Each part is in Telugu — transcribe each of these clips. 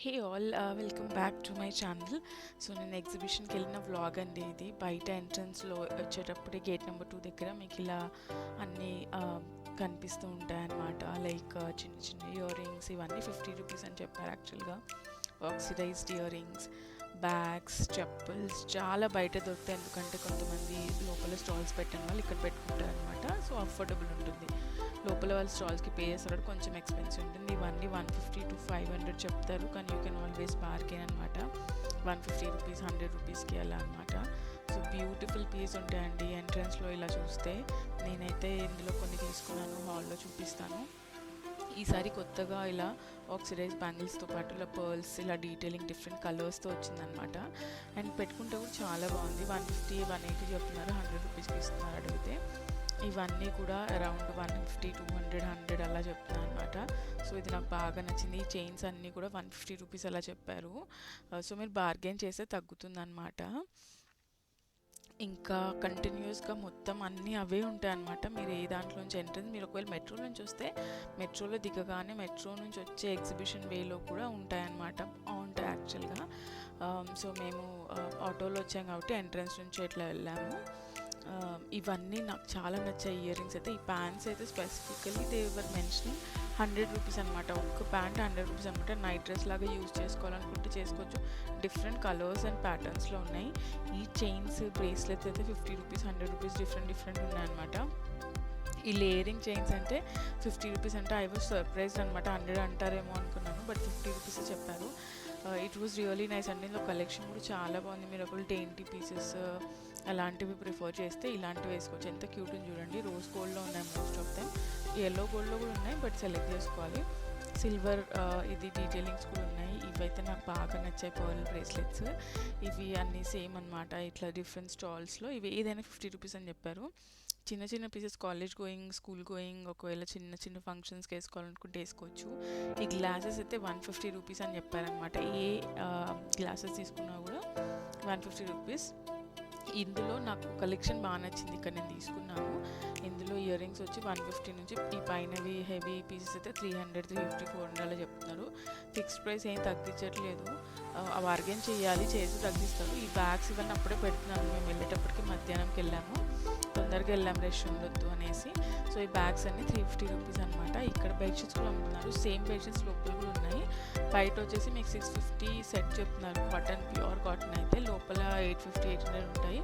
Hey all welcome back to my channel. So నేను ఎగ్జిబిషన్కి వెళ్ళిన వ్లాగ్ అండి ఇది. బయట ఎంట్రన్స్లో వచ్చేటప్పుడే గేట్ నెంబర్ 2 దగ్గర మీకు ఇలా అన్నీ కనిపిస్తూ ఉంటాయన్నమాట. లైక్ చిన్న చిన్న ఇయర్ రింగ్స్, ఇవన్నీ 50 రూపీస్ అని చెప్పారు యాక్చువల్గా. Oxidised earrings, bags, chappals చాలా బయట దొరుకుతాయి. ఎందుకంటే కొంతమంది లోపల స్టాల్స్ పెట్టిన వాళ్ళు ఇక్కడ పెట్టుకుంటారు అనమాట. సో అఫోర్డబుల్ ఉంటుంది. లోపల వాళ్ళ స్టాల్స్కి పే చేస్తారు, కొంచెం ఎక్స్పెన్సివ్ ఉంటుంది. ఇవన్నీ 150 to 500 చెప్తారు, కానీ యూ కెన్ ఆల్వేస్ బార్గెన్ అనమాట. 150 రూపీస్, 100 రూపీస్కి అలా అనమాట. సో బ్యూటిఫుల్ పీస్ ఉంటాయండి ఎంట్రన్స్లో. ఇలా చూస్తే నేనైతే ఇందులో కొన్ని తీసుకున్నాను, హాల్లో చూపిస్తాను. ఈసారి కొత్తగా ఇలా ఆక్సిడైజ్ బ్యాంగిల్స్తో పాటు ఇలా పర్ల్స్, ఇలా డీటెయిలింగ్ డిఫరెంట్ కలర్స్తో వచ్చిందనమాట. అండ్ పెట్టుకుంటే కూడా చాలా బాగుంది. 150, 180 చెప్తున్నారు, 100 రూపీస్కి ఇస్తున్నారు అడిగితే. ఇవన్నీ కూడా అరౌండ్ 150, 200, 100 అలా చెప్తున్నాను అనమాట. సో ఇది నాకు బాగా నచ్చింది. ఈ చైన్స్ అన్నీ కూడా 150 రూపీస్ అలా చెప్పారు. సో మీరు బార్గెన్ చేస్తే తగ్గుతుందన్నమాట. ఇంకా కంటిన్యూస్గా మొత్తం అన్నీ అవే ఉంటాయి అన్నమాట. మీరు ఏ దాంట్లో నుంచి ఎంట్రన్స్, మీరు ఒకవేళ మెట్రో నుంచి వస్తే మెట్రోలో దిగగానే మెట్రో నుంచి వచ్చే ఎగ్జిబిషన్ వేలో కూడా ఉంటాయన్నమాట. బాగుంటాయి యాక్చువల్గా. సో మేము ఆటోలో వచ్చాం కాబట్టి ఎంట్రన్స్ నుంచి ఇట్లా వెళ్ళాము. ఇవన్నీ నాకు చాలా నచ్చాయి ఇయర్ రింగ్స్ అయితే. ఈ ప్యాంట్స్ అయితే specifically they were mentioning 100 rupees అనమాట. ఒక్క ప్యాంట్ 100 రూపీస్ అనమాట. నైట్ డ్రెస్ లాగా యూజ్ చేసుకోవాలనుకుంటే చేసుకోవచ్చు. డిఫరెంట్ కలర్స్ అండ్ ప్యాటర్న్స్లో ఉన్నాయి. ఈ చైన్స్, బ్రేస్లెట్స్ అయితే 50 రూపీస్, 100 రూపీస్ డిఫరెంట్ ఉన్నాయన్నమాట. ఈ లేయరింగ్ చైన్స్ అంటే 50 రూపీస్ అంటే ఐ వాజ్ సర్ప్రైజ్డ్ అనమాట. 100 అంటారేమో అనుకున్నాను, బట్ 50 రూపీస్ చెప్పారు. ఇట్ వాజ్ రియలీ నైస్ అండి. ఇందులో కలెక్షన్ కూడా చాలా బాగుంది. మీరు ఒకళ్ళు డెయింటీ పీసెస్ అలాంటివి ప్రిఫర్ చేస్తే ఇలాంటివి వేసుకోవచ్చు. ఎంత క్యూట్ ఉంది చూడండి. రోజ్ గోల్డ్లో ఉన్నాయి మోస్ట్ ఆఫ్ దెమ్. ఎల్లో గోల్డ్లో కూడా ఉన్నాయి, బట్ సెలెక్ట్ చేసుకోవాలి. సిల్వర్ ఇది డీటెయిలింగ్స్ కూడా ఉన్నాయి. ఇవైతే నాకు బాగా నచ్చాయి, పర్ల్ బ్రేస్లెట్స్. ఇవి అన్నీ సేమ్ అనమాట. ఇట్లా డిఫరెంట్ స్టాల్స్లో ఇవి ఏదైనా 50 రూపీస్ అని చెప్పారు. చిన్న చిన్న pieces college going, school going, ఒకవేళ చిన్న చిన్న ఫంక్షన్స్కి వేసుకోవాలనుకుంటే వేసుకోవచ్చు. ఈ గ్లాసెస్ అయితే 150 రూపీస్ అని చెప్పారనమాట. ఏ గ్లాసెస్ తీసుకున్నా కూడా 150 రూపీస్. ఇందులో నాకు కలెక్షన్ బాగా నచ్చింది. ఇక్కడ నేను తీసుకున్నాను. ఇందులో ఇయర్ రింగ్స్ వచ్చి 150 నుంచి ఈ పైనవి హెవీ పీసెస్ అయితే 300, 350, 400 అలా చెప్తున్నారు. ఫిక్స్డ్ ప్రైస్ ఏం తగ్గించట్లేదు. బార్గెన్ చేసి తగ్గిస్తారు. ఈ బ్యాగ్స్ ఇవన్నీ అప్పుడే పెడుతున్నాను. మేము వెళ్ళేటప్పటికి మధ్యాహ్నంకి వెళ్ళాము, తొందరగా వెళ్ళాము, రష్ ఉండొద్దు అనేసి. సో ఈ బ్యాగ్స్ అన్ని 350 రూపీస్ అనమాట. ఇక్కడ బెడ్షీట్స్ కూడా అమ్ముతున్నారు. సేమ్ బెడ్షీట్స్ లోపల కూడా ఉన్నాయి. బయట వచ్చేసి మీకు 650 సెట్ చెప్తున్నారు. కాటన్, ప్యూర్ కాటన్ అయితే లోపల 850, 800 ఉంటాయి.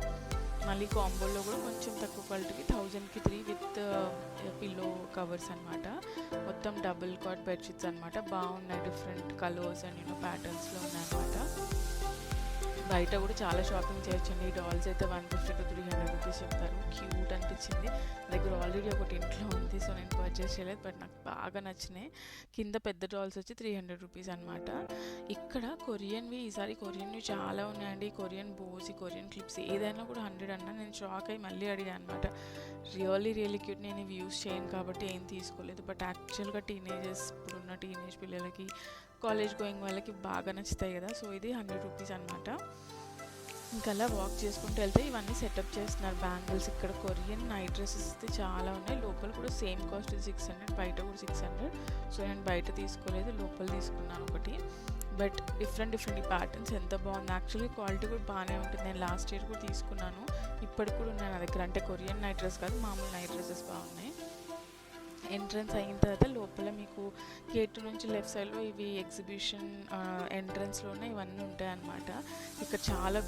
మళ్ళీ కాంబోలో కూడా కొంచెం తక్కువ క్వాలిటీకి 1000కి 3 విత్ పిల్లో కవర్స్ అనమాట. మొత్తం డబుల్ కాట్ బెడ్షీట్స్ అనమాట. బాగున్నాయి, డిఫరెంట్ కలర్స్ అండ్ ప్యాటర్న్స్లో ఉన్నాయన్నమాట. బయట కూడా చాలా షాపింగ్ చేయొచ్చండి. ఈ డాల్స్ అయితే 150 to 300 రూపీస్ చెప్తారు. క్యూట్ అనిపించింది. దగ్గర ఆల్రెడీ ఒకటి ఇంట్లో ఉంది, సో నేను పర్చేస్ చేయలేదు, బట్ నాకు బాగా నచ్చినాయి. కింద పెద్ద డాల్స్ వచ్చి 300 రూపీస్ అనమాట. ఇక్కడ కొరియన్వి, ఈసారి కొరియన్వి చాలా ఉన్నాయండి. కొరియన్ బోస్, కొరియన్ క్లిప్స్ ఏదైనా కూడా 100 అన్నా. నేను షాక్ అయ్యి మళ్ళీ అడిగాను అనమాట. Really cute. నేను ఇవి యూస్ చేయను కాబట్టి ఏం తీసుకోలేదు, బట్ యాక్చువల్గా ఇప్పుడున్న టీనేజ్ పిల్లలకి, కాలేజ్ గోయింగ్ వాళ్ళకి బాగా నచ్చుతాయి కదా. సో ఇది 100 రూపీస్ అనమాట. ఇంకా అలా వాక్ చేసుకుంటూ వెళ్తే ఇవన్నీ సెటప్ చేస్తున్నారు. బ్యాంగిల్స్, ఇక్కడ కొరియన్ నైట్ డ్రెస్సెస్ అయితే చాలా ఉన్నాయి. లోపల కూడా సేమ్ కాస్ట్ 600, బయట కూడా 600. సో నేను బయట తీసుకోలేదు, లోపల తీసుకున్నాను ఒకటి. బట్ డిఫరెంట్ ఈ ప్యాటర్న్స్ ఎంత బాగుంది. యాక్చువల్లీ క్వాలిటీ కూడా బాగానే ఉంటుంది. నేను లాస్ట్ ఇయర్ కూడా తీసుకున్నాను, ఇప్పటికి కూడా ఉన్నాయి నా దగ్గర. అంటే కొరియన్ నైట్ డ్రెస్ కాదు, మామూలు నైట్ డ్రెస్సెస్ బాగున్నాయి. ఎంట్రన్స్ అయిన తర్వాత లోపల మీకు గేట్ నుంచి లెఫ్ట్ సైడ్లో ఇవి ఎగ్జిబిషన్ ఎంట్రన్స్లోనే ఇవన్నీ ఉంటాయన్నమాట. ఇక్కడ చాలా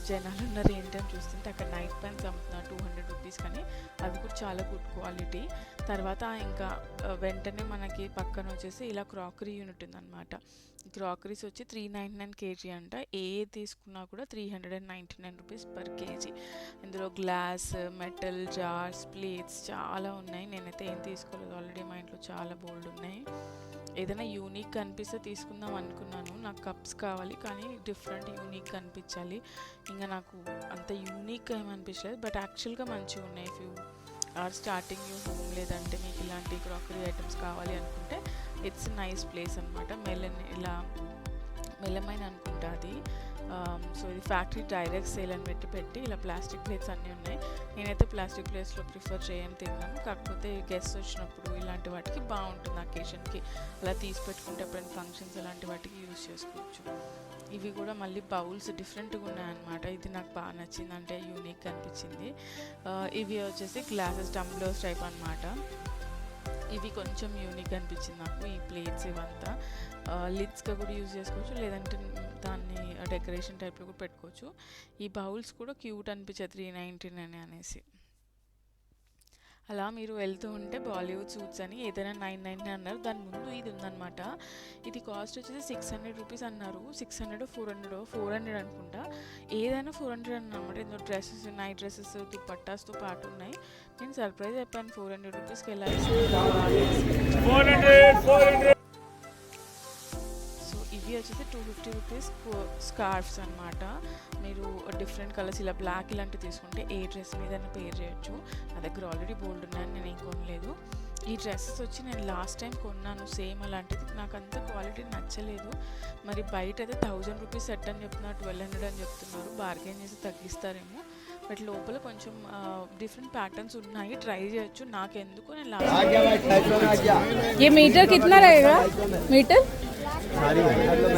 జనాలు ఉన్నారు. ఏంటని చూస్తుంటే అక్కడ నైట్ ప్యాంట్స్ అమ్ముతున్నారు 200 రూపీస్, కానీ అవి కూడా చాలా గుడ్ క్వాలిటీ. తర్వాత ఇంకా వెంటనే మనకి పక్కన వచ్చేసి ఇలా క్రాకరీ యూనిట్ ఉందన్నమాట. క్రాకరీస్ వచ్చి 399 kg అంట. ఏ తీసుకున్నా కూడా 399 రూపీస్ పర్ కేజీ. ఇందులో గ్లాస్, మెటల్, జార్స్, ప్లేట్స్ చాలా ఉన్నాయి. నేనైతే ఏం తీసుకోలేదు, ఆల్రెడీ మా ఇంట్లో చాలా బోల్డ్ ఉన్నాయి. ఏదైనా యూనిక్ అనిపిస్తే తీసుకుందాం అనుకున్నాను. నాకు కప్స్ కావాలి, కానీ డిఫరెంట్ యూనిక్ అనిపించాలి. ఇంకా నాకు అంత యూనిక్ ఏమనిపించలేదు, బట్ యాక్చువల్గా మంచిగా ఉన్నాయి. If you are starting you home, లేదంటే మీకు ఇలాంటి క్రాకరీ ఐటమ్స్ కావాలి అనుకుంటే ఇట్స్ నైస్ ప్లేస్ అనమాట. మెలమైన్ అనుకుంటా అది. సో ఇది ఫ్యాక్టరీ డైరెక్ట్ సేల్ అని పెట్టి ఇలా ప్లాస్టిక్ ప్లేట్స్ అన్నీ ఉన్నాయి. నేనైతే ప్లాస్టిక్ ప్లేట్స్లో ప్రిఫర్ చేయని తిన్నాను, కాకపోతే గెస్ట్ వచ్చినప్పుడు ఇలాంటి వాటికి బాగుంటుంది, అకేషన్కి అలా తీసి పెట్టుకుంటే ఎప్పుడైనా ఫంక్షన్స్ అలాంటి వాటికి యూస్ చేసుకోవచ్చు. ఇవి కూడా మళ్ళీ బౌల్స్ డిఫరెంట్గా ఉన్నాయన్నమాట. ఇది నాకు బాగా నచ్చింది, అంటే యూనిక్గా అనిపించింది. ఇవి వచ్చేసి గ్లాసెస్ టంబ్లర్స్ టైప్ అనమాట. ఇవి కొంచెం యూనిక్గా అనిపించింది నాకు, ఈ ప్లేట్స్ ఇవంతా. లిడ్స్గా కూడా యూజ్ చేసుకోవచ్చు, లేదంటే దాన్ని డెకరేషన్ టైప్లో కూడా పెట్టుకోవచ్చు. ఈ బౌల్స్ కూడా క్యూట్ అనిపించాయి, 399 అనేసి. అలా మీరు వెళ్తూ ఉంటే బాలీవుడ్ సూట్స్ అని ఏదైనా 999 అన్నారు, దాని ముందు ఇది ఉందన్నమాట. ఇది కాస్ట్ వచ్చేసి 600 రూపీస్ అన్నారు. 600 400 అనుకుంటా, ఏదైనా 400 అన్నమాట. ఇందులో డ్రెస్సెస్, నైట్ డ్రెస్సెస్, దుపట్టాస్తో పాటు ఉన్నాయి. నేను సర్ప్రైజ్ అయిపోయాను 400 రూపీస్కి ఎలా ఇస్తున్నారు. సో ఇవి వచ్చేసి 250 రూపీస్ స్కార్ఫ్స్ అనమాట. మీరు డిఫరెంట్ కలర్స్ ఇలా బ్లాక్ ఇలాంటివి తీసుకుంటే ఏ డ్రెస్ మీద పేర్ చేయొచ్చు. నా దగ్గర ఆల్రెడీ బోల్డ్ ఉన్నాయని నేను ఏం కొనలేదు. ఈ డ్రెస్సెస్ వచ్చి నేను లాస్ట్ టైం కొన్నాను సేమ్ అలాంటిది, నాకు అంత క్వాలిటీ నచ్చలేదు. మరి బయట అయితే 1000 రూపీస్ సెట్ అని చెప్తున్నారు, 1200 అని చెప్తున్నారు. బార్గెన్ చేసి తగ్గిస్తారేమో, బట్ లోపల కొంచెం డిఫరెంట్ ప్యాటర్న్స్ ఉన్నాయి, ట్రై చేయొచ్చు. నాకెందుకు నేను లాస్ట్ ये मीटर कितना रहेगा? मीटर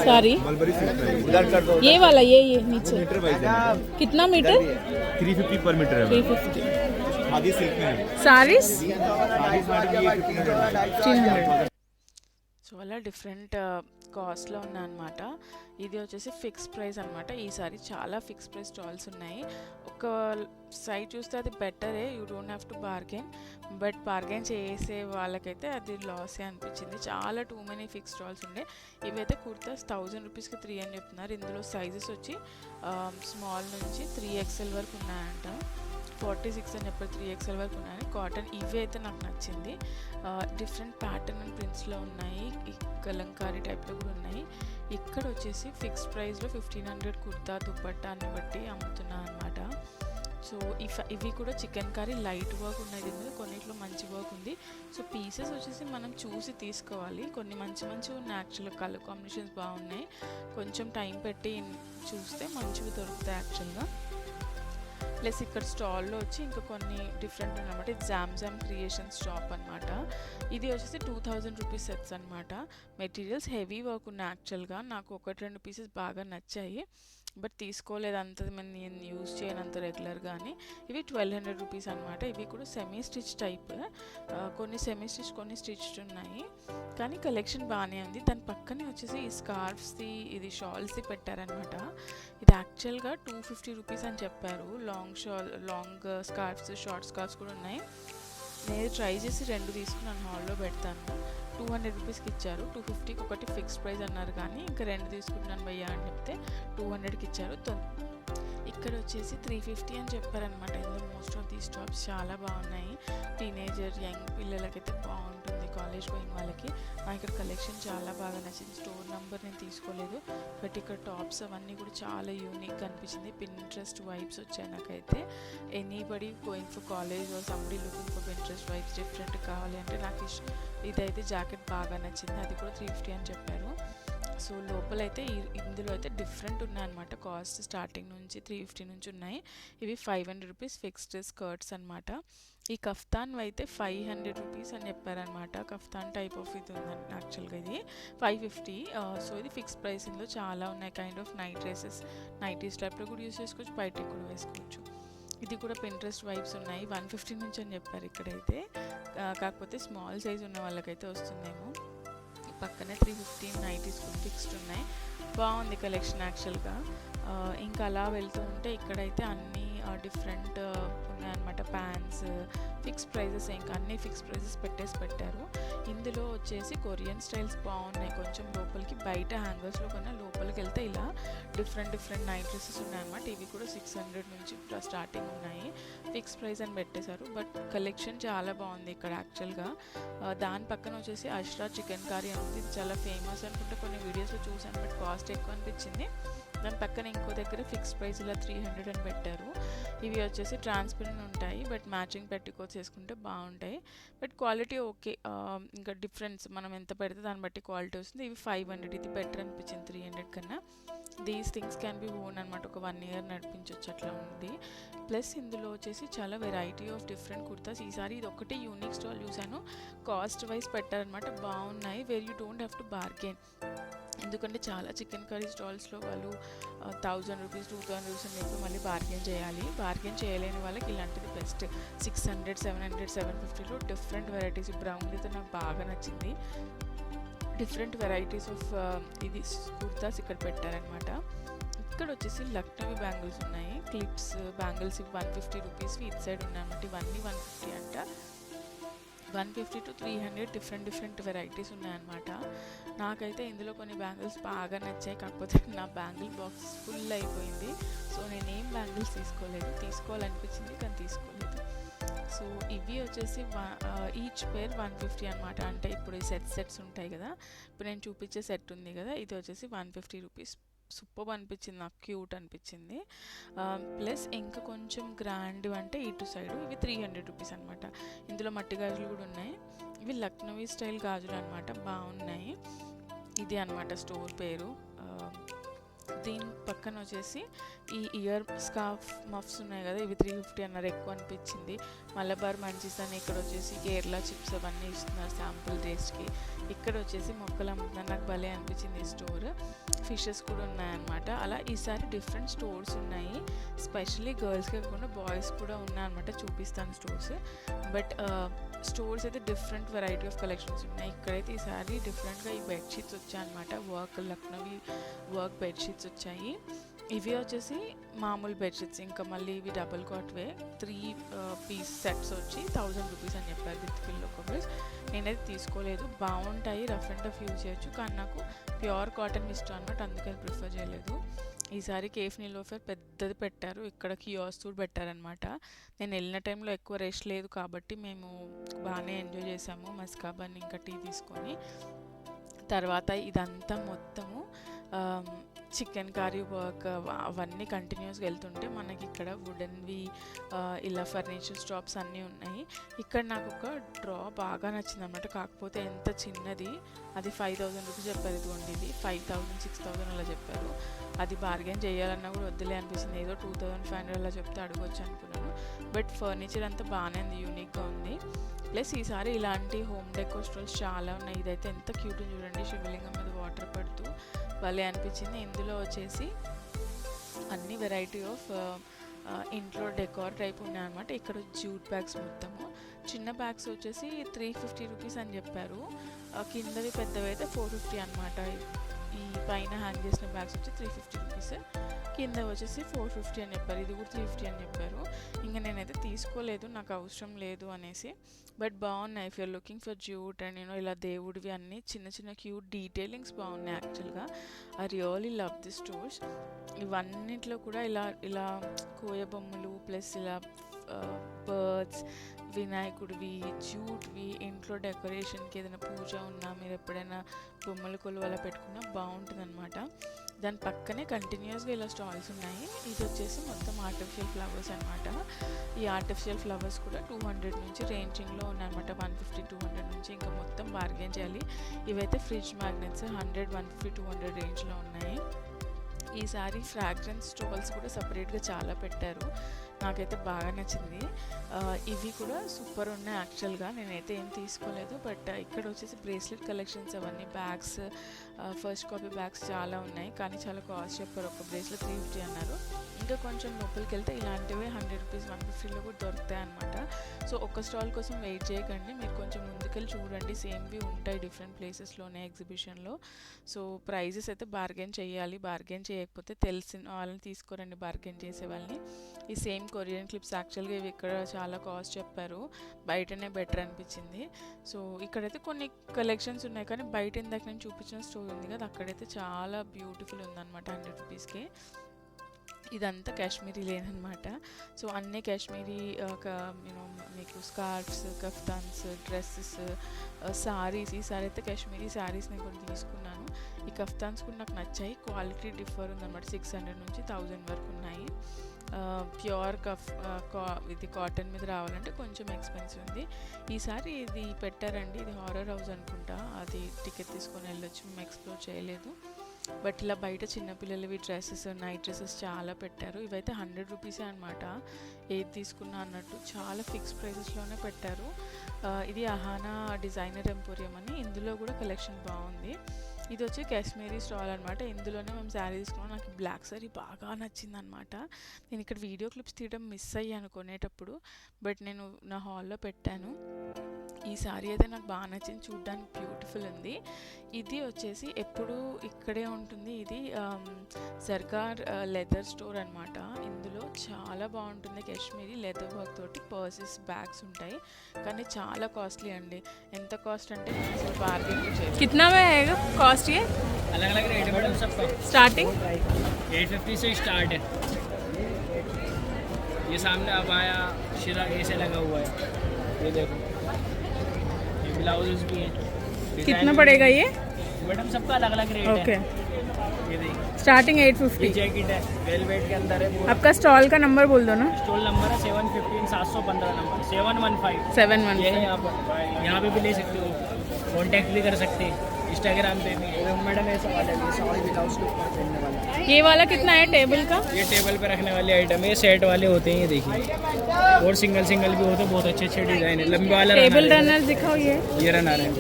सारी ये वाला ये नीचे कितना मीटर? 350 पर मीटर है। 350 खादी सिल्क में है। सारीस 300. సో అలా డిఫరెంట్ కాస్ట్లో ఉన్నాయన్నమాట. ఇది వచ్చేసి ఫిక్స్ ప్రైస్ అనమాట. ఈసారి చాలా ఫిక్స్ ప్రైస్ స్టాల్స్ ఉన్నాయి. ఒక సైడ్ చూస్తే అది బెటరే, you don't have to bargain, but bargain చేసే వాళ్ళకైతే అది లాసే అనిపించింది. చాలా టూ మెనీ ఫిక్స్ స్టాల్స్ ఉండే. ఇవైతే కుర్తాస్ 1000 రూపీస్కి 3 అని చెప్తున్నారు. ఇందులో సైజెస్ వచ్చి స్మాల్ నుంచి 3XL వరకు ఉన్నాయంట. 46 అని చెప్పారు, 3XL వరకు ఉన్నాయి. కాటన్ ఇవి అయితే నాకు నచ్చింది. డిఫరెంట్ ప్యాటర్న్ అండ్ ప్రింట్స్లో ఉన్నాయి, కలంకారీ టైప్లో కూడా ఉన్నాయి. ఇక్కడ వచ్చేసి ఫిక్స్డ్ ప్రైస్లో 1500 కుర్తా దుపట్టా అన్ని బట్టి అమ్ముతున్నా అనమాట. సో ఇవి కూడా చికెన్ కర్రీ లైట్ వర్క్ ఉన్నాయి, దీని కొన్నిట్లో మంచి వర్క్ ఉంది. సో పీసెస్ వచ్చేసి మనం చూసి తీసుకోవాలి. కొన్ని మంచిగా ఉన్నాయి, యాక్చువల్గా కలర్ కాంబినేషన్స్ బాగున్నాయి. కొంచెం టైం పెట్టి చూస్తే మంచివి దొరుకుతాయి యాక్చువల్గా. ప్లస్ ఇక్కడ స్టాల్లో వచ్చి ఇంకా కొన్ని డిఫరెంట్ అనమాట. ఇది జామ్ క్రియేషన్స్ షాప్ అనమాట. ఇది వచ్చేసి 2000 రూపీస్ సెట్స్ అనమాట. మెటీరియల్స్ హెవీ వర్క్ ఉన్నాయి యాక్చువల్గా. నాకు 1-2 పీసెస్ బాగా నచ్చాయి, బట్ తీసుకోలేదు, అంత నేను యూజ్ చేయనంత రెగ్యులర్గా అని. ఇవి 1200 రూపీస్ అనమాట. ఇవి కూడా సెమీ స్టిచ్ టైప్, కొన్ని సెమీ స్టిచ్ కొన్ని స్టిచ్డ్ ఉన్నాయి, కానీ కలెక్షన్ బాగానే ఉంది. దాని పక్కనే వచ్చేసి ఈ స్కార్ఫ్స్ది, ఇది షాల్స్ది పెట్టారనమాట. ఇది యాక్చువల్గా 250 రూపీస్ అని చెప్పారు. లాంగ్ స్కార్ఫ్స్, షార్ట్ స్కార్ఫ్స్ కూడా ఉన్నాయి. నేను ట్రై చేసి 2 తీసుకున్నాను, హాల్లో పెడతాను. 200 రూపీస్కి ఇచ్చారు. 250కి ఒకటి ఫిక్స్డ్ ప్రైస్ అన్నారు, కానీ ఇంకా 2 తీసుకుంటున్నాను భయ్యా అని చెప్తే 200కి ఇచ్చారు. ఇక్కడ వచ్చేసి 350 అని చెప్పారనమాట. ఇందులో మోస్ట్ ఆఫ్ దీస్ టాప్స్ చాలా బాగున్నాయి. టీనేజర్ యంగ్ పిల్లలకైతే బాగుంటుంది, కాలేజ్ గోయింగ్ వాళ్ళకి. నాకు ఇక్కడ కలెక్షన్ చాలా బాగా నచ్చింది. స్టోర్ నెంబర్ నేను తీసుకోలేదు, బట్ ఇక్కడ టాప్స్ అవన్నీ కూడా చాలా యూనిక్ అనిపించింది. Pinterest వైబ్స్ వచ్చాయి నాకైతే. Anybody going for college are somebody looking for Pinterest vibes different కావాలి అంటే నాకు ఇదైతే జాకెట్ బాగా నచ్చింది. అది కూడా 350 అని చెప్పారు. సో లోపలైతే ఇందులో అయితే డిఫరెంట్ ఉన్నాయన్నమాట. కాస్ట్ స్టార్టింగ్ నుంచి 350 నుంచి ఉన్నాయి. ఇవి 500 రూపీస్ ఫిక్స్డ్ స్కర్ట్స్ అనమాట. ఈ కఫ్తాన్ అయితే 500 రూపీస్ అని చెప్పారనమాట. కఫ్తాన్ టైప్ ఆఫ్ ఇది ఉందండి యాక్చువల్గా, ఇది 550. సో ఇది ఫిక్స్ ప్రైస్. ఇందులో చాలా ఉన్నాయి, kind of night dresses, nighties టైప్లో కూడా యూస్ చేసుకోవచ్చు, బయటికి కూడా వేసుకోవచ్చు. ఇది కూడా Pinterest వైబ్స్ ఉన్నాయి. 150 నుంచి అని చెప్పారు ఇక్కడైతే, కాకపోతే స్మాల్ సైజ్ ఉన్న వాళ్ళకైతే వస్తుందేమో. పక్కనే 350 నైటీస్ కూడా ఫిక్స్డ్ ఉన్నాయి. బాగుంది కలెక్షన్ యాక్చువల్గా. ఇంకా అలా వెళ్తూ ఉంటే ఇక్కడైతే అన్నీ డిఫరెంట్ ఉన్నాయన్నమాట. ప్యాంట్స్ ఫిక్స్ ప్రైజెస్, ఇంకా అన్నీ ఫిక్స్ ప్రైజెస్ పెట్టారు. ఇందులో వచ్చేసి కొరియన్ స్టైల్స్ బాగున్నాయి. కొంచెం లోపలికి బయట హ్యాంగర్స్లో కన్నా లోపలికి వెళ్తే ఇలా డిఫరెంట్ నైట్ డ్రెస్సెస్ ఉన్నాయన్నమాట. ఇవి కూడా 600 నుంచి స్టార్టింగ్ ఉన్నాయి. ఫిక్స్ ప్రైస్ అని పెట్టేశారు, బట్ కలెక్షన్ చాలా బాగుంది ఇక్కడ యాక్చువల్గా. దాని పక్కన వచ్చేసి అష్రా చికెన్ కర్రీ అనేది, ఇది చాలా ఫేమస్ అనుకుంటే కొన్ని వీడియోస్లో చూసాను, బట్ కాస్ట్ ఎక్కువ అనిపించింది. దాని పక్కన ఇంకో దగ్గర ఫిక్స్ ప్రైస్ ఇలా 300 అని పెట్టారు. ఇవి వచ్చేసి ట్రాన్స్పరెంట్ సింపుల్గా ఉంటాయి, బట్ మ్యాచింగ్ పెట్టికోట్స్ వేసుకుంటే బాగుంటాయి. బట్ క్వాలిటీ ఓకే, ఇంకా డిఫరెన్స్ మనం ఎంత పెడితే దాన్ని బట్టి క్వాలిటీ వస్తుంది. ఇవి 500, ఇది బెటర్ అనిపించింది 300 కన్నా. These things can be own అనమాట, ఒక 1 year నడిపించవచ్చు అట్లా ఉంది. ప్లస్ ఇందులో వచ్చేసి చాలా వెరైటీ ఆఫ్ డిఫరెంట్ కుర్తాస్. ఈసారి ఇది ఒకటి యూనిక్ స్టాల్ చూసాను, కాస్ట్ వైజ్ పెట్టారనమాట, బాగున్నాయి. Where you don't have to bargain. ఎందుకంటే చాలా చికెన్ కర్రీ స్టాల్స్లో వాళ్ళు 1000 రూపీస్ 2000 రూపీస్ అని చెప్పి మళ్ళీ బార్గెన్ చేయాలి. బార్గెన్ చేయలేని వాళ్ళకి ఇలాంటిది బెస్ట్. 600, 700, 750లో డిఫరెంట్ వెరైటీస్. బ్రౌన్ అయితే నాకు బాగా నచ్చింది. డిఫరెంట్ వెరైటీస్ ఆఫ్ ఇది కుర్తాస్ ఇక్కడ పెట్టారనమాట. ఇక్కడ వచ్చేసి లక్నవీ బ్యాంగిల్స్ ఉన్నాయి, క్లిప్స్ బ్యాంగిల్స్. 150 రూపీస్ ఇటు సైడ్ ఉన్నాయన్నమాట. ఇవన్నీ 150 అంట. 150 to 300 డిఫరెంట్ వెరైటీస్ ఉన్నాయన్నమాట. నాకైతే ఇందులో కొన్ని బ్యాంగిల్స్ బాగా నచ్చాయి, కాకపోతే నా బ్యాంగిల్ బాక్స్ ఫుల్ అయిపోయింది. సో నేనేం బ్యాంగిల్స్ తీసుకోవాలనిపించింది కానీ తీసుకోలేదు. సో ఇవి వచ్చేసి ఈచ్ పేర్ 150 అనమాట. అంటే ఇప్పుడు ఈ సెట్స్ ఉంటాయి కదా, ఇప్పుడు నేను చూపించే సెట్ ఉంది కదా, ఇది వచ్చేసి 150 రూపీస్. సూపర్ అనిపించింది నాకు, క్యూట్ అనిపించింది. ప్లస్ ఇంకా కొంచెం గ్రాండ్ అంటే ఇటు సైడ్ ఇవి 300 రూపీస్ అనమాట. ఇందులో మట్టి గాజులు కూడా ఉన్నాయి. ఇవి లక్నవీ స్టైల్ గాజులు అనమాట, బాగున్నాయి. ఇది అనమాట స్టోర్ పేరు. దీని పక్కన వచ్చేసి ఈ ఇయర్ స్కార్ఫ్ మఫ్స్ ఉన్నాయి కదా, ఇవి 350 అన్నారు, ఎక్కువ అనిపించింది. మలబార్ మంచీస్ అని ఇక్కడ వచ్చేసి కేరళ చిప్స్ అవన్నీ ఇస్తున్నారు శాంపుల్ టేస్ట్కి. ఇక్కడ వచ్చేసి మొక్కలు అమ్ముతున్నారు, నాకు భలే అనిపించింది ఈ స్టోర్. ఫిషెస్ కూడా ఉన్నాయన్నమాట. అలా ఈసారి డిఫరెంట్ స్టోర్స్ ఉన్నాయి, స్పెషల్లీ గర్ల్స్కి కాకుండా బాయ్స్ కూడా ఉన్నాయన్నమాట. చూపిస్తాను స్టోర్స్. బట్ స్టోర్స్ అయితే డిఫరెంట్ వెరైటీ ఆఫ్ కలెక్షన్స్ ఉన్నాయి. ఇక్కడైతే ఈసారి డిఫరెంట్గా ఈ బెడ్షీట్స్ వచ్చాయన్నమాట, లక్నవీ వర్క్ బెడ్షీట్స్ వచ్చాయి. ఇవి వచ్చేసి మామూలు బెడ్షీట్స్, ఇంకా మళ్ళీ ఇవి డబుల్ కాట్వే 3 పీస్ సెట్స్ వచ్చి 1000 రూపీస్ అని చెప్పారు విత్ పిల్లో కవర్స్. నేనైతే తీసుకోలేదు, బాగుంటాయి, రఫ్ అండ్ టఫ్ యూజ్ చేయొచ్చు, కానీ నాకు ప్యూర్ కాటన్ ఇష్టం అనమాట, అందుకని ప్రిఫర్ చేయలేదు. ఈసారి కేఫ్ నీలోఫర్ పెద్దది పెట్టారు, ఇక్కడ కియోస్క్ కూడా పెట్టారనమాట. నేను వెళ్ళిన టైంలో ఎక్కువ రష్ లేదు కాబట్టి మేము బాగానే ఎంజాయ్ చేసాము, మస్కాబన్ ఇంకా టీ తీసుకొని. తర్వాత ఇదంతా మొత్తము చికెన్ కర్రీ వర్క్ అవన్నీ కంటిన్యూస్గా వెళ్తుంటే మనకి ఇక్కడ వుడెన్వి ఇలా ఫర్నిచర్ స్టాప్స్ అన్నీ ఉన్నాయి. ఇక్కడ నాకు ఒక డ్రా బాగా నచ్చింది అనమాట, కాకపోతే ఎంత చిన్నది, అది 5000 రూపీస్ చెప్పారు. ఇదిగోండి, ఇది 5000, 6000 అలా చెప్పారు. అది బార్గెన్ చేయాలన్నా కూడా వద్దులే అనిపిస్తుంది, ఏదో 2500 అలా చెప్తే అడగొచ్చు అనుకున్నాను. బట్ ఫర్నిచర్ అంతా బాగానే ఉంది, యూనిక్గా ఉంది. ప్లస్ ఈసారి ఇలాంటి హోమ్ డెకోర్ స్టాల్స్ చాలా ఉన్నాయి. ఇదైతే ఎంత క్యూట్ చూడండి, శివలింగం మీద వాటర్ పడుతూ భలే అనిపించింది. ఇందులో వచ్చేసి అన్ని వెరైటీ ఆఫ్ ఇంట్లో డెకార్ టైప్ ఉన్నాయన్నమాట. ఇక్కడ జూట్ బ్యాగ్స్ మొత్తము, చిన్న బ్యాగ్స్ వచ్చేసి 350 రూపీస్ అని చెప్పారు. కిందవి పెద్దవి అయితే 450 అనమాట. ఈ పైన హ్యాంగ్ చేసిన బ్యాగ్స్ వచ్చి 350 రూపీస్, కింద వచ్చేసి 450 అని చెప్పారు. ఇది కూడా 350 అని చెప్పారు. ఇంకా నేనైతే తీసుకోలేదు, నాకు అవసరం లేదు అనేసి. బట్ బాగున్నాయి, if you're looking for jute and ఇలా దేవుడివి అన్నీ చిన్న చిన్న క్యూట్ డీటెయిలింగ్స్ బాగున్నాయి. యాక్చువల్గా I really love the stores. ఇవన్నిట్లో కూడా ఇలా కోయ బొమ్మలు ప్లస్ ఇలా బర్డ్స్, వినాయకుడివి, జ్యూట్వి, ఇంట్లో డెకరేషన్కి ఏదైనా పూజ ఉన్నా మీరు ఎప్పుడైనా బొమ్మల కొలువలా పెట్టుకున్నా బాగుంటుంది అనమాట. దాని పక్కనే కంటిన్యూస్గా ఇలా స్టాల్స్ ఉన్నాయి. ఇది వచ్చేసి మొత్తం ఆర్టిఫిషియల్ ఫ్లవర్స్ అనమాట. ఈ ఆర్టిఫిషియల్ ఫ్లవర్స్ కూడా 200 నుంచి రేంజింగ్లో ఉన్నాయన్నమాట, 150, 200 నుంచి. ఇంకా మొత్తం బార్గెన్ చేయాలి. ఇవైతే ఫ్రిడ్జ్ మ్యాగ్నెట్స్ 100, 150, 200 రేంజ్లో ఉన్నాయి. ఈసారి ఫ్రాగ్రెన్స్ స్టాల్స్ కూడా సపరేట్గా చాలా పెట్టారు, నాకైతే బాగా నచ్చింది. ఇవి కూడా సూపర్ ఉన్నాయి యాక్చువల్గా, నేనైతే ఏం తీసుకోలేదు. బట్ ఇక్కడ వచ్చేసి బ్రేస్లెట్ కలెక్షన్స్ అవన్నీ, బ్యాగ్స్, ఫస్ట్ కాపీ బ్యాగ్స్ చాలా ఉన్నాయి, కానీ చాలా కాస్ట్ చెప్పారు. ఒక బ్రేస్లెట్ 350 అన్నారు. ఇంకా కొంచెం లోపలికి వెళ్తే ఇలాంటివే 100 రూపీస్ 150లో కూడా దొరుకుతాయి అనమాట. సో ఒక స్టాల్ కోసం వెయిట్ చేయకండి, మీరు కొంచెం ముందుకెళ్ళి చూడండి, సేమ్వి ఉంటాయి డిఫరెంట్ ప్లేసెస్లోనే ఎగ్జిబిషన్లో. సో ప్రైజెస్ అయితే బార్గెన్ చేయాలి, బార్గెన్ చేయకపోతే తెలిసిన వాళ్ళని తీసుకోరండి, బార్గెన్ చేసే వాళ్ళని. ఈ సేమ్ కొరియన్ క్లిప్స్ యాక్చువల్గా ఇవి ఇక్కడ చాలా కాస్ట్ చెప్పారు, బయటనే బెటర్ అనిపించింది. సో ఇక్కడైతే కొన్ని కలెక్షన్స్ ఉన్నాయి, కానీ బయట ఇందాక నేను చూపించిన స్టోర్ ఉంది కదా, అక్కడైతే చాలా బ్యూటిఫుల్ ఉందన్నమాట 100 రూపీస్కి. ఇదంతా కాశ్మీరీ లేనమాట. సో అన్నీ కాశ్మీరీ మీకు స్కార్ఫ్స్, కఫ్తాన్స్, డ్రెస్సెస్, సారీస్. ఈ సారీ అయితే కాశ్మీరీ సారీస్ నేను కొన్ని తీసుకున్నాను. ఈ కఫ్తాన్స్ కూడా నాకు నచ్చాయి, క్వాలిటీ డిఫర్ ఉందన్నమాట, 600 నుంచి 1000 వరకు ఉన్నాయి. ప్యూర్ ఇది కాటన్ మీద రావాలంటే కొంచెం ఎక్స్పెన్సివ్ ఉంది. ఈసారి ఇది పెట్టారండి, ఇది హారర్ హౌస్ అనుకుంటా, అది టికెట్ తీసుకొని వెళ్ళొచ్చు, మేము ఎక్స్ప్లోర్ చేయలేదు. బట్ ఇలా బయట చిన్నపిల్లలవి డ్రెస్సెస్, నైట్ డ్రెస్సెస్ చాలా పెట్టారు. ఇవైతే 100 రూపీసే అనమాట, ఏది తీసుకున్నా అన్నట్టు చాలా ఫిక్స్ ప్రైసెస్లోనే పెట్టారు. ఇది అహానా డిజైనర్ ఎంపోరియం అని, ఇందులో కూడా కలెక్షన్ బాగుంది. ఇది వచ్చి కాశ్మీరీ స్టాల్ అనమాట, ఇందులోనే మేము శారీ తీసుకున్నాం. నాకు బ్లాక్ శారీ బాగా నచ్చింది అనమాట. నేను ఇక్కడ వీడియో క్లిప్స్ తీయడం మిస్ అయ్యాను కొనేటప్పుడు, బట్ నేను నా హాల్లో పెట్టాను. ఈ శారీ అయితే నాకు బాగా నచ్చింది, చూడ్డానికి బ్యూటిఫుల్ ఉంది. ఇది వచ్చేసి ఎప్పుడు ఇక్కడే ఉంటుంది, ఇది సర్కార్ లెదర్ స్టోర్ అనమాట. ఇందులో చాలా బాగుంటుంది, కాశ్మీరీ లెదర్ వర్క్ తోటి పర్సెస్, బ్యాగ్స్ ఉంటాయి, కానీ చాలా కాస్ట్లీ అండి. ఎంత కాస్ట్ అంటే నేను అసలు బార్గెన్ చేయలేదు. कितना में आएगा कॉस्ट ये? अलग अलग रेट है मैडम सबका। स्टार्टिंग 850 से स्टार्ट है। ये सामने अब आया शिरा ऐसे लगा हुआ है, ये देखो, ये ब्लाउज भी है। कितना पड़ेगा ये? मैडम सबका अलग अलग रेट ओके, है। ये देखिए, स्टार्टिंग ये 850। जैकेट है, वेलवेट के अंदर है पूरा। आपका स्टॉल का नंबर बोल दो ना। स्टॉल नंबर है 715 715 नंबर 715। 715। ये है यहाँ पे भी ले सकते हो, कॉन्टैक्ट भी कर सकते हैं, इंस्टाग्राम पे भी। मैडम ऐसा वाला है, शॉल ब्लाउज के ऊपर पहनने वाला। ये वाला कितना है टेबल का? ये टेबल पे रखने वाले आइटम है, सेट वाले होते हैं, ये देखिए, और सिंगल सिंगल भी होते हैं, बहुत अच्छे अच्छे डिजाइन है। लंबे वाला टेबल रनर दिखाओ। ये रन आ रहे हैं,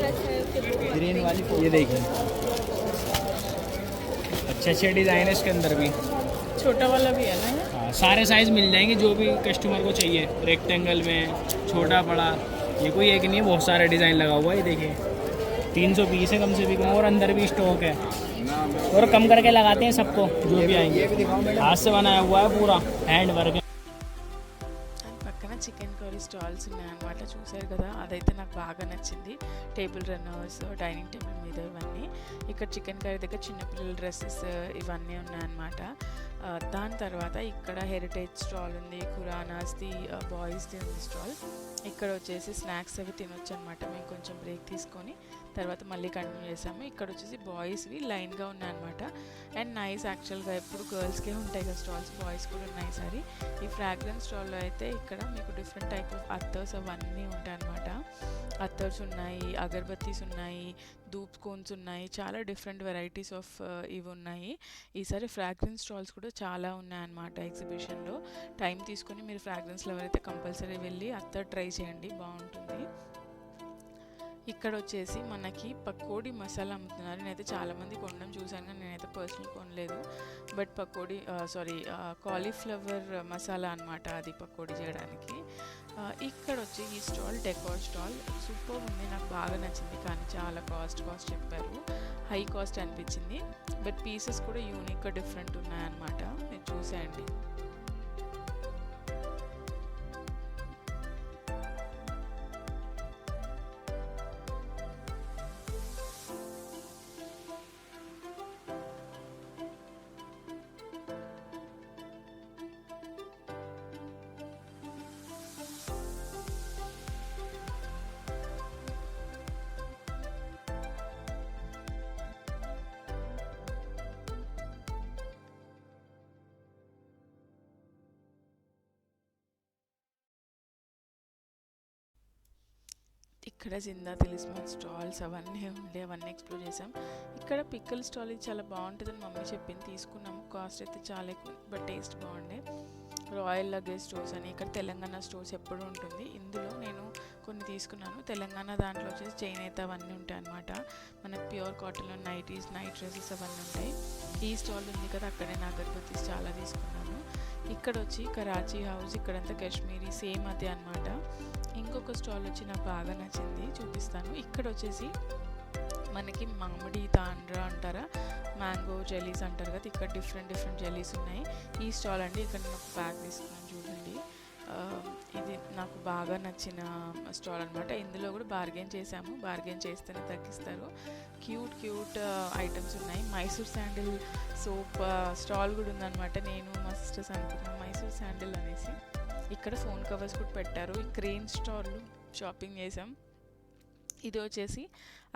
ग्रीन वाली, ये देखिए, अच्छे अच्छे डिजाइन है इसके अंदर भी। छोटा वाला भी है ना ये? हाँ, सारे साइज मिल जाएंगे जो भी कस्टमर को चाहिए, रेक्टेंगल में, छोटा बड़ा, ये कोई एक नहीं है, बहुत सारे डिज़ाइन लगा हुआ है। ये देखिए 300 पीस है कम से भी कम, और अंदर भी स्टॉक है, और कम करके लगाते हैं सबको जो भी आएंगे। हाथ से बनाया हुआ है पूरा, हैंड वर्क है। దాని పక్కన చికెన్ కర్రీ స్టాల్స్ ఉన్నాయన్నమాట, చూసారు కదా, అదైతే నాకు బాగా నచ్చింది. టేబుల్ రన్నర్స్, డైనింగ్ టేబుల్ మీద ఇవన్నీ. ఇక్కడ చికెన్ కర్రీ దగ్గర చిన్నపిల్లల డ్రెస్సెస్ ఇవన్నీ ఉన్నాయన్నమాట. దాని తర్వాత ఇక్కడ హెరిటేజ్ స్టాల్ ఉంది, ఖురానాస్ది, బాయ్స్ది ఉంది స్టాల్. ఇక్కడ వచ్చేసి స్నాక్స్ అవి తినొచ్చు అనమాట. మేము కొంచెం బ్రేక్ తీసుకొని తర్వాత మళ్ళీ కంటిన్యూ చేసాము. ఇక్కడ వచ్చేసి బాయ్స్వి లైన్గా ఉన్నాయన్నమాట. అండ్ నైస్, యాక్చువల్గా ఎప్పుడు గర్ల్స్కే ఉంటాయి కదా స్టాల్స్, బాయ్స్ కూడా ఉన్నాయి సారీ. ఈ ఫ్రాగ్రెన్స్ స్టాల్లో అయితే ఇక్కడ మీకు డిఫరెంట్ టైప్ ఆఫ్ అత్తర్స్ అవన్నీ ఉంటాయన్నమాట. అత్తర్స్ ఉన్నాయి, అగర్బత్తీస్ ఉన్నాయి, ధూప్ కోన్స్ ఉన్నాయి, చాలా డిఫరెంట్ వెరైటీస్ ఆఫ్ ఇవి ఉన్నాయి. ఈసారి ఫ్రాగ్రెన్స్ స్టాల్స్ కూడా చాలా ఉన్నాయన్నమాట ఎగ్జిబిషన్లో. టైం తీసుకొని మీరు ఫ్రాగ్రెన్స్లో ఎవరైతే కంపల్సరీ వెళ్ళి అత్తర్ ట్రై చేయండి, బాగుంటుంది. ఇక్కడ వచ్చేసి మనకి పకోడీ మసాలా అమ్ముతున్నారు. నేనైతే చాలామంది కొనడం చూశాను, కానీ నేనైతే పర్సనల్ కొనలేదు. బట్ పకోడీ కాలీఫ్లవర్ మసాలా అనమాట, అది పకోడీ చేయడానికి. ఇక్కడ వచ్చి ఈ స్టాల్ డెకోర్ స్టాల్ సూపర్ ఉంది, నాకు బాగా నచ్చింది, కానీ చాలా కాస్ట్ చెప్పారు, హై కాస్ట్ అనిపించింది. బట్ పీసెస్ కూడా యూనిక్గా డిఫరెంట్ ఉన్నాయన్నమాట, మీరు చూసేయండి. ఇక్కడ జిందా తిలిస్మాన్ స్టాల్స్ అవన్నీ ఉండే, అవన్నీ ఎక్స్ప్లోర్ చేసాం. ఇక్కడ పిక్కల్ స్టాల్ ఇది చాలా బాగుంటుందని మమ్మీ చెప్పింది, తీసుకున్నాము. కాస్ట్ అయితే చాలా ఎక్కువ, బట్ టేస్ట్ బాగుండే. రాయల్ లగేజ్ స్టోర్స్ అని ఇక్కడ తెలంగాణ స్టోర్స్ ఎప్పుడు ఉంటుంది. ఇందులో నేను కొన్ని తీసుకున్నాను. తెలంగాణ దాంట్లో వచ్చేసి చేనేత అవన్నీ ఉంటాయి అన్నమాట. మనకు ప్యూర్ కాటన్లో నైటీస్, నైట్ డ్రెస్సెస్ అవన్నీ ఉంటాయి. ఈ స్టాల్ ఉంది కదా, అక్కడే నా అగర్బత్తీస్ చాలా తీసుకున్నాను. ఇక్కడ వచ్చి కరాచీ హౌస్, ఇక్కడంతా కాశ్మీరీ సేమ్ అదే అనమాట. ఇంకొక స్టాల్ వచ్చి నాకు బాగా నచ్చింది, చూపిస్తాను. ఇక్కడ వచ్చేసి మనకి మామిడి తాండ్రా అంటారా, మ్యాంగో జెలీస్ అంటారు కదా, ఇక్కడ డిఫరెంట్ జెలీస్ ఉన్నాయి. ఈ స్టాల్ అండి, ఇక్కడ నేను ఒక ప్యాక్ తీసుకున్నాను చూడండి. ఇది నాకు బాగా నచ్చిన స్టాల్ అనమాట. ఇందులో కూడా బార్గెన్ చేసాము, బార్గెన్ చేస్తేనే తగ్గిస్తారు. క్యూట్ ఐటమ్స్ ఉన్నాయి. మైసూర్ శాండిల్ సోప్ స్టాల్ కూడా ఉందన్నమాట. నేను మా సిస్టర్స్ అనుకున్నాను మైసూర్ శాండిల్ అనేసి. ఇక్కడ ఫోన్ కవర్స్ కూడా పెట్టారు. ఈ క్రేన్ స్టాల్ షాపింగ్ చేసాం. ఇది వచ్చేసి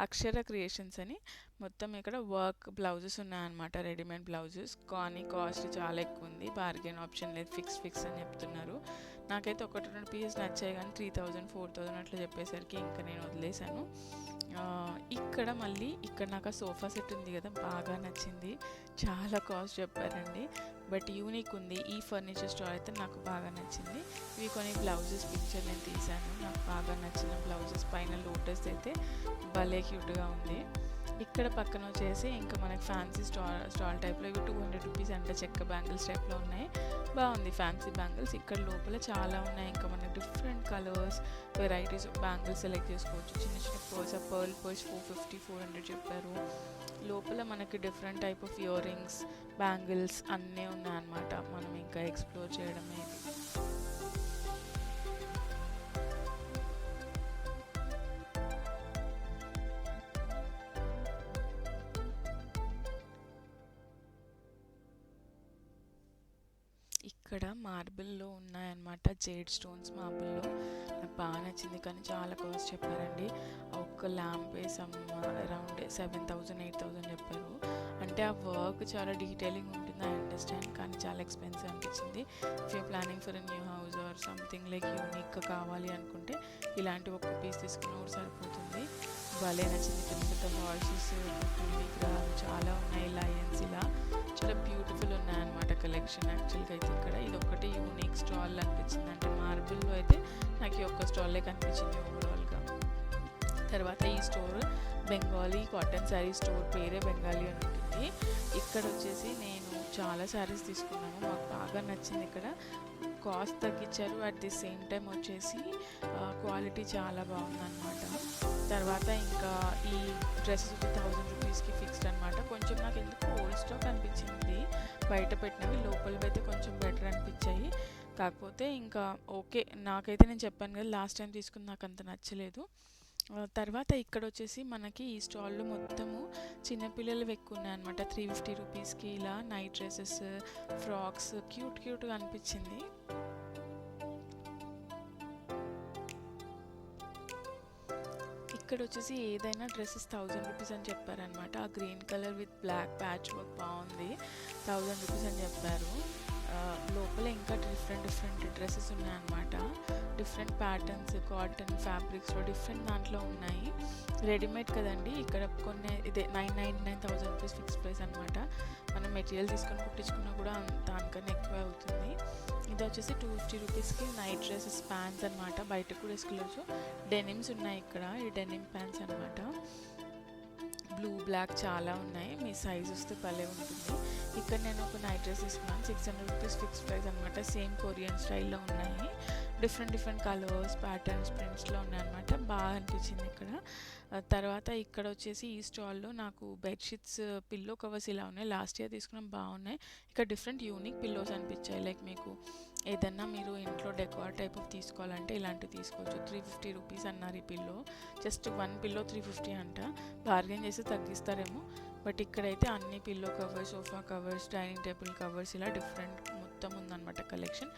అక్షర క్రియేషన్స్ అని, మొత్తం ఇక్కడ వర్క్ బ్లౌజెస్ ఉన్నాయన్నమాట, రెడీమేడ్ బ్లౌజెస్. కానీ కాస్ట్ చాలా ఎక్కువ ఉంది, బార్గెన్ ఆప్షన్ లేదు, ఫిక్స్ అని చెప్తున్నారు. నాకైతే 1-2 పీసెస్ నచ్చాయి కానీ 3000 4000 అట్లా చెప్పేసరికి ఇంకా నేను వదిలేశాను. ఇక్కడ మళ్ళీ ఇక్కడ నాకు ఆ సోఫా సెట్ ఉంది కదా, బాగా నచ్చింది. చాలా కాస్ట్ చెప్పారండి, బట్ యూనిక్ ఉంది. ఈ ఫర్నిచర్ స్టోర్ అయితే నాకు బాగా నచ్చింది. ఇవి కొన్ని బ్లౌజెస్ పిక్చర్ నేను తీశాను, నాకు బాగా నచ్చిన బ్లౌజెస్. పైన లోటస్ అయితే భలే క్యూట్గా ఉంది. ఇక్కడ పక్కన వచ్చేసి ఇంకా మనకి ఫ్యాన్సీ స్టాల్ టైప్లో ఇవి 200 రూపీస్ అంటే చెక్క బ్యాంగిల్స్ టైప్లో ఉన్నాయి. బాగుంది ఫ్యాన్సీ బ్యాంగిల్స్. ఇక్కడ లోపల చాలా ఉన్నాయి, ఇంకా మనకి different colours varieties bangles select చేసుకోవచ్చు. చిన్న పర్ల్ పర్స్ 450-400 చెప్పారు. లోపల మనకి different type of ear rings, bangles అన్నీ ఉన్నాయన్నమాట. మనం ఇంకా ఎక్స్ప్లోర్ చేయడమే ఇది. ఇక్కడ మార్బుల్లో ఉన్నాయన్నమాట, జేడ్ స్టోన్స్ మార్బుల్లో. నాకు బాగా నచ్చింది కానీ చాలా కాస్ట్ చెప్పారండి. ఒక్క ల్యాంప్ వేసాం అరౌండ్ 7000-8000 చెప్పారు. అంటే ఆ వర్క్ చాలా డీటెయిలింగ్ ఉంటుంది, ఐ అండర్స్టాండ్, కానీ చాలా ఎక్స్పెన్సివ్ అనిపించింది. If you planning for a new house or something like యూనిక్గా కావాలి అనుకుంటే ఇలాంటి ఒక్క పీస్ తీసుకున్న కూడా సరిపోతుంది. భలే నచ్చింది. పెద్ద పెద్ద హార్సెస్, విగ్రహాలు చాలా ఉన్నాయి, లయన్స్, ఇలా చాలా బ్యూటిఫుల్ ఉన్నాయన్నమాట కలెక్షన్. యాక్చువల్గా అయితే ఇక్కడ ఇది ఒకటి యూనిక్ స్టాల్ అనిపించింది. అంటే మార్బుల్లో అయితే నాకు ఈ ఒక్క స్టాల్లే కనిపించింది ఓవరాల్గా. తర్వాత ఈ store Bengali cotton sari store, పేరే బెంగాలీ అని ఉంటుంది. ఇక్కడ వచ్చేసి నేను చాలా శారీస్ తీసుకున్నాను, మాకు బాగా నచ్చింది. ఇక్కడ కాస్ట్ తగ్గించారు, అట్ ది సేమ్ టైం వచ్చేసి క్వాలిటీ చాలా బాగుందన్నమాట. తర్వాత ఇంకా ఈ డ్రెస్సెస్ 1000 రూపీస్కి ఫిక్స్డ్ అనమాట. కొంచెం నాకు ఎందుకు ఓల్డ్ స్టాక్ అనిపించింది, బయట పెట్టినవి లోపలివి అయితే కొంచెం బెటర్ అనిపించాయి. కాకపోతే ఇంకా ఓకే, నాకైతే నేను చెప్పాను కదా లాస్ట్ టైం తీసుకుని నాకు అంత నచ్చలేదు. తర్వాత ఇక్కడ వచ్చేసి మనకి ఈ స్టాల్లో మొత్తము చిన్నపిల్లలు ఎక్కువ ఉన్నాయన్నమాట. 350 రూపీస్కి ఇలా నైట్ డ్రెస్సెస్, ఫ్రాక్స్ క్యూట్గా అనిపించింది. ఇక్కడ వచ్చేసి ఏదైనా డ్రెస్సెస్ 1000 రూపీస్ అని చెప్పారనమాట. ఆ green colour with black patch work బాగుంది, 1000 రూపీస్ అని చెప్పారు. లోపల ఇంకా డిఫరెంట్ డ్రెస్సెస్ ఉన్నాయన్నమాట. డిఫరెంట్ ప్యాటర్న్స్, కాటన్ ఫ్యాబ్రిక్స్లో డిఫరెంట్ దాంట్లో ఉన్నాయి. రెడీమేడ్ కదండి, ఇక్కడ కొన్ని ఇదే 999,000 రూపీస్ ఫిక్స్ ప్రైస్ అనమాట. మనం మెటీరియల్ తీసుకొని కుట్టించుకున్నా కూడా దానికన్నా ఎక్కువ అవుతుంది. ఇది వచ్చేసి 250 రూపీస్కి నైట్ డ్రెస్సెస్, ప్యాంట్స్ అనమాట. బయటకు కూడా వేసుకోవచ్చు. డెనిమ్స్ ఉన్నాయి ఇక్కడ, ఈ డెనిమ్ ప్యాంట్స్ అనమాట. బ్లూ బ్లాక్ చాలా ఉన్నాయి, మీ సైజ్ వస్తే భలే ఉంటుంది. ఇక్కడ నేను ఒక నైట్ డ్రెస్ తీసుకున్నాను, 600 రూపీస్ ఫిక్స్ ప్రైస్ అనమాట. సేమ్ కొరియన్ స్టైల్లో ఉన్నాయి, డిఫరెంట్ కలర్స్, ప్యాటర్న్స్, ప్రింట్స్లో ఉన్నాయన్నమాట. బాగా అనిపించింది ఇక్కడ. తర్వాత ఇక్కడ వచ్చేసి ఈ స్టాల్లో నాకు బెడ్షీట్స్, పిల్లో కవర్స్ ఇలా ఉన్నాయి. లాస్ట్ ఇయర్ తీసుకున్నాం, బాగున్నాయి. ఇక్కడ డిఫరెంట్ యూనిక్ పిల్లోస్ అనిపించాయి. లైక్ మీకు ఏదన్నా మీరు ఇంట్లో డెకార్ టైప్ ఆఫ్ తీసుకోవాలంటే ఇలాంటివి తీసుకోవచ్చు. 350 రూపీస్ అన్నారు ఈ పిల్లో. జస్ట్ 1 పిల్లో 350 అంట. బార్గెన్ చేసి తగ్గిస్తారేమో. బట్ ఇక్కడైతే అన్ని pillow covers, sofa covers, dining table covers ఇలా డిఫరెంట్ మొత్తం ఉందన్నమాట కలెక్షన్.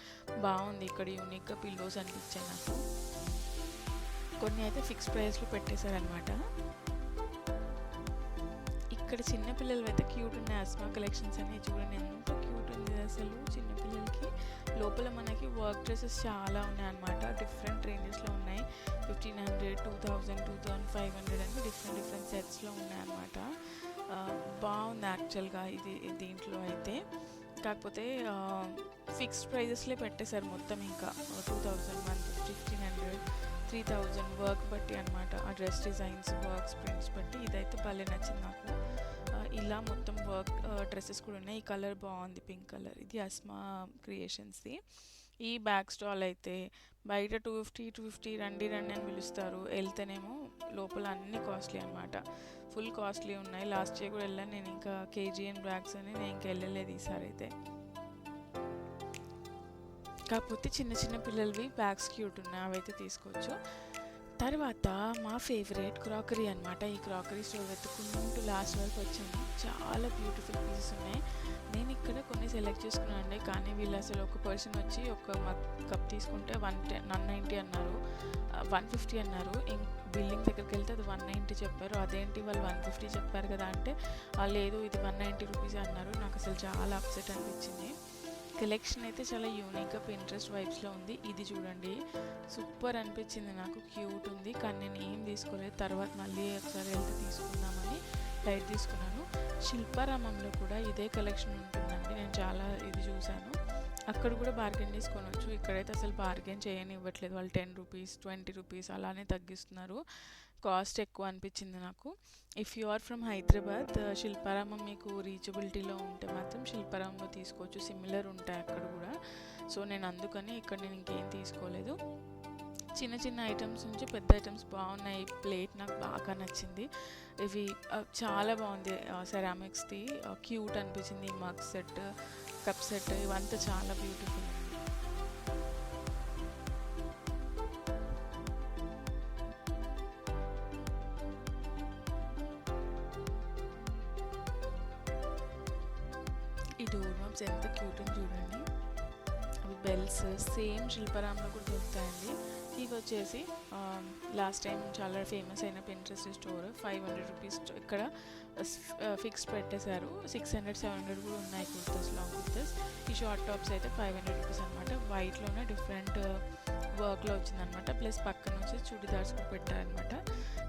బాగుంది. ఇక్కడ యూనిక్గా పిల్లోస్ అనిపించాయి నాకు. కొన్ని అయితే ఫిక్స్ ప్రైస్లో పెట్టేశారనమాట. ఇక్కడ చిన్నపిల్లలు అయితే క్యూట్ ఉన్నాయి. అస్మా కలెక్షన్స్ అని చూడండి, ఎంత క్యూట్ ఉంది అసలు చిన్నపిల్లలకి. లోపల మనకి వర్క్ డ్రెస్సెస్ చాలా ఉన్నాయన్నమాట. డిఫరెంట్ రేంజెస్లో ఉన్నాయి. 1500, 2000, 2500 అని డిఫరెంట్ సెట్స్లో ఉన్నాయన్నమాట. బాగుంది యాక్చువల్గా ఇది దీంట్లో అయితే. కాకపోతే ఫిక్స్డ్ ప్రైజెస్లే పెట్టేశారు మొత్తం. ఇంకా 2000, 1500, 3000 వర్క్ బట్టి అనమాట. ఆ డ్రెస్ డిజైన్స్, వర్క్స్, ప్రింట్స్ బట్టి. ఇదైతే భలే నచ్చింది నాకు. ఇలా మొత్తం వర్క్ డ్రెస్సెస్ కూడా ఉన్నాయి. ఈ కలర్ బాగుంది, పింక్ కలర్. ఇది అస్మా క్రియేషన్స్ది. ఈ బ్యాగ్ స్టాల్ అయితే బయట 250 రండి అని పిలుస్తారు, వెళ్తేనేమో లోపల అన్ని కాస్ట్లీ అనమాట. ఫుల్ కాస్ట్లీ ఉన్నాయి. లాస్ట్ ఇయర్ కూడా వెళ్ళాను నేను. ఇంకా KGN బ్యాగ్స్ అని నేను ఇంకా వెళ్ళలేదు ఈసారి అయితే. కాకపోతే చిన్న పిల్లలవి బ్యాగ్స్ క్యూట్ ఉన్నాయి, అవైతే తీసుకోవచ్చు. తర్వాత మా ఫేవరెట్ క్రాకరీ అనమాట. ఈ క్రాకరీ స్టోర్ వెతుక్కుంటూ లాస్ట్ వరకు వచ్చాను. చాలా బ్యూటిఫుల్ పీసెస్ ఉన్నాయి. నేను ఇక్కడ కొన్ని సెలెక్ట్ చేసుకున్నానండి, కానీ వీళ్ళు అసలు ఒక పర్సన్ వచ్చి ఒక కప్ తీసుకుంటే 190 అన్నారు, 150 అన్నారు. బిల్లింగ్ దగ్గరికి వెళ్తే అది 190 చెప్పారు. అదేంటి వాళ్ళు 150 చెప్పారు కదా అంటే లేదు ఇది 190 రూపీస్ అన్నారు. నాకు అసలు చాలా అప్సెట్ అనిపించింది. కలెక్షన్ అయితే చాలా యూనిక్గా పింట్రెస్ట్ వైబ్స్లో ఉంది. ఇది చూడండి, సూపర్ అనిపించింది నాకు, క్యూట్ ఉంది. కానీ నేను ఏం తీసుకోలేదు, తర్వాత మళ్ళీ ఒకసారి వెళ్తే తీసుకుందామని లైట్ తీసుకున్నాను. శిల్పారామంలో కూడా ఇదే కలెక్షన్ ఉంటుందండి, నేను చాలా ఇది చూశాను. అక్కడ కూడా బార్గెన్ తీసుకోవచ్చు. ఇక్కడైతే అసలు బార్గెన్ చేయనివ్వట్లేదు వాళ్ళు. 10 రూపీస్ 20 రూపీస్ అలానే తగ్గిస్తున్నారు. కాస్ట్ ఎక్కువ అనిపించింది నాకు. If you are from Hyderabad, Shilparamam మీకు రీచబిలిటీలో ఉంటే మాత్రం శిల్పారామంలో తీసుకోవచ్చు. సిమిలర్ ఉంటాయి అక్కడ కూడా. సో నేను అందుకని ఇక్కడ నేను ఇంకేం తీసుకోలేదు. చిన్న చిన్న ఐటమ్స్ నుంచి పెద్ద ఐటమ్స్ బాగున్నాయి. ప్లేట్ నాకు బాగా నచ్చింది. ఇవి చాలా బాగుంది, సెరామిక్స్ది క్యూట్ అనిపించింది. మగ్ సెట్, కప్ సెట్ ఇవంతా చాలా బ్యూటిఫుల్ ఉంది. ఈ డోర్ మాప్స్ ఎంత క్యూట్ అని చూడండి. అవి బెల్స్ సేమ్ శిల్పారాంలో కూడా దొరుకుతాయండి. ఇవి వచ్చేసి లాస్ట్ టైం చాలా ఫేమస్ అయిన పింట్రెస్ట్ స్టోర్ 500 రూపీస్. ఇక్కడ ఫిక్స్ పెట్టేశారు. 600 700 కూడా ఉన్నాయి కుర్తాస్, లాంగ్ కుర్తాస్. ఈ షార్ట్ టాప్స్ అయితే 500 రూపీస్ అనమాట. వైట్లోనే డిఫరెంట్ వర్క్లో వచ్చిందనమాట. ప్లస్ పక్కన వచ్చి చుడిదార్స్ కూడా పెట్టారనమాట.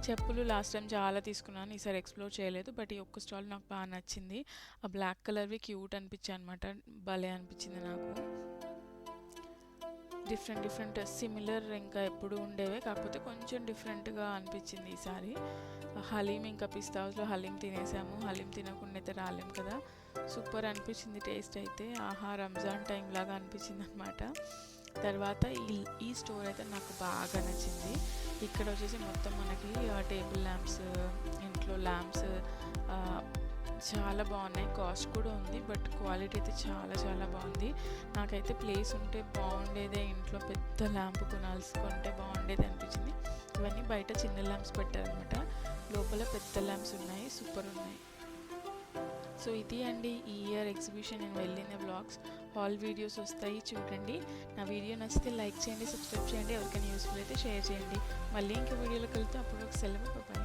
చెప్పులు లాస్ట్ టైం చాలా తీసుకున్నాను, ఈసారి ఎక్స్ప్లోర్ చేయలేదు. బట్ ఈ ఒక్క స్టాల్ నాకు బాగా నచ్చింది. ఆ బ్లాక్ కలర్వి క్యూట్ అనిపించాయి అనమాట, భలే అనిపించింది నాకు. డిఫరెంట్ సిమిలర్ ఇంకా ఎప్పుడు ఉండేవే, కాకపోతే కొంచెం డిఫరెంట్గా అనిపించింది ఈసారి. హలీం ఇంకా పిస్తా హౌస్లో హలీం తినేసాము. హలీం తినకుండా అయితే రాలేం కదా. సూపర్ అనిపించింది టేస్ట్ అయితే. ఆహా, రంజాన్ టైం లాగా అనిపించింది అనమాట. తర్వాత ఈ స్టోర్ అయితే నాకు బాగా నచ్చింది. ఇక్కడ వచ్చేసి మొత్తం మనకి టేబుల్ ల్యాంప్స్, ఇంట్లో ల్యాంప్స్ చాలా బాగున్నాయి. కాస్ట్ కూడా ఉంది, బట్ క్వాలిటీ అయితే చాలా చాలా బాగుంది. నాకైతే ప్లేస్ ఉంటే బాగుండేదే, ఇంట్లో పెద్ద ల్యాంప్ కొంటే బాగుండేది అనిపించింది. ఇవన్నీ బయట చిన్న ల్యాంప్స్ పెట్టారనమాట, లోపల పెద్ద ల్యాంప్స్ ఉన్నాయి, సూపర్ ఉన్నాయి. సో ఇది అండి ఈ ఇయర్ ఎగ్జిబిషన్ నేను వెళ్ళిన వ్లాగ్స్. హాల్ వీడియోస్ వస్తాయి చూడండి. నా వీడియో నచ్చితే లైక్ చేయండి, సబ్స్క్రైబ్ చేయండి. ఎవరికైనా యూస్ఫుల్ అయితే షేర్ చేయండి. మళ్ళీ ఇంకో వీడియోలోకి వెళ్తే అప్పుడు ఒక సెలవు. బాయ్.